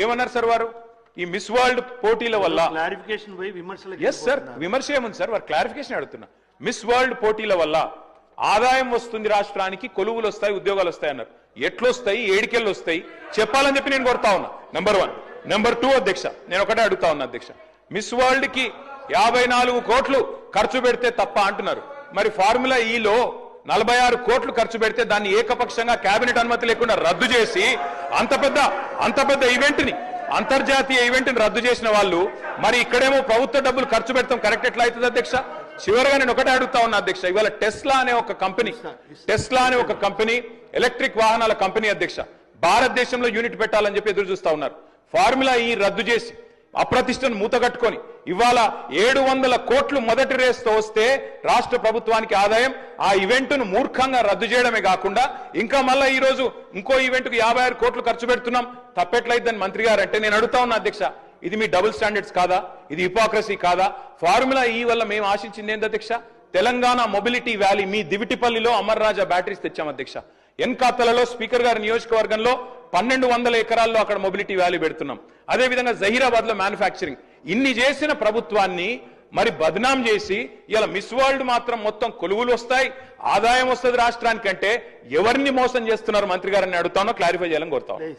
ఏమన్నారు సార్ వారు? ఈ మిస్ వరల్డ్ పోటీల వల్ల క్లారిఫికేషన్ పోయి విమర్శలు. ఎస్ సార్, విమర్శ ఏముంది సార్, వారు క్లారిఫికేషన్ అడుగుతున్నా. మిస్ వరల్డ్ పోటీల వల్ల ఆదాయం వస్తుంది రాష్ట్రానికి, కొలువులు వస్తాయి, ఉద్యోగాలు వస్తాయి అన్నారు. ఎట్లొస్తాయి, ఏడికెళ్ళు వస్తాయి చెప్పాలని చెప్పి నేను కోరుతా ఉన్నా. నెంబర్ 1. నెంబర్ 2 అధ్యక్ష, నేను ఒకటే అడుగుతా ఉన్నా అధ్యక్ష, మిస్ వరల్డ్ కి 54 కోట్లు ఖర్చు పెడితే తప్ప అంటున్నారు. మరి ఫార్ములా ఈలో 46 కోట్లు ఖర్చు పెడితే దాన్ని ఏకపక్షంగా కేబినెట్ అనుమతి లేకుండా రద్దు చేసి అంత పెద్ద ఈవెంట్ ని, అంతర్జాతీయ ఈవెంట్ ని రద్దు చేసిన వాళ్ళు మరి ఇక్కడేమో ప్రభుత్వ డబ్బులు ఖర్చు పెడతాం కరెక్ట్ ఎట్లా అవుతుంది అధ్యక్ష? చివరిగా నేను ఒకటే అడుగుతా ఉన్నా అధ్యక్ష, ఇవాళ టెస్లా అనే ఒక కంపెనీ ఎలక్ట్రిక్ వాహనాల కంపెనీ అధ్యక్ష భారతదేశంలో యూనిట్ పెట్టాలని చెప్పి ఎదురు చూస్తా ఉన్నారు. ఫార్ములా ఈ రద్దు చేసి అప్రతిష్టను మూతగట్టుకొని ఇవాళ 700 కోట్లు మొదటి రేస్తో వస్తే రాష్ట్ర ప్రభుత్వానికి ఆదాయం, ఆ ఈవెంట్ ను మూర్ఖంగా రద్దు చేయడమే కాకుండా ఇంకా మళ్ళా ఈ రోజు ఇంకో ఈవెంట్ కు 56 కోట్లు ఖర్చు పెడుతున్నాం, తప్పెట్లయిద్దని మంత్రి గారు అంటే నేను అడుగుతా ఉన్నా అధ్యక్ష, ఇది మీ డబుల్ స్టాండర్డ్స్ కాదా? ఇది హిపోక్రసీ కాదా? ఫార్ములా ఈ వల్ల మేము ఆశించింది ఏంది అధ్యక్ష? తెలంగాణ మొబిలిటీ వ్యాలీ మీ దివిటిపల్లిలో అమర్ రాజా బ్యాటరీస్ తెచ్చాం అధ్యక్ష. ఎన్కాతలలో స్పీకర్ గారి నియోజకవర్గంలో 1200 ఎకరాల్లో అక్కడ మొబిలిటీ వ్యాలీ పెడుతున్నాం. అదేవిధంగా జహీరాబాద్ లో మ్యానుఫ్యాక్చరింగ్. ఇన్ని చేసిన ప్రభుత్వాన్ని మరి బద్నాం చేసి ఇలా మిస్ వరల్డ్ మాత్రం మొత్తం కొలువులు వస్తాయి, ఆదాయం వస్తుంది రాష్ట్రానికంటే ఎవరిని మోసం చేస్తున్నారు మంత్రి గారిని అడుగుతానో క్లారిఫై చేయాలని కోరుతాను.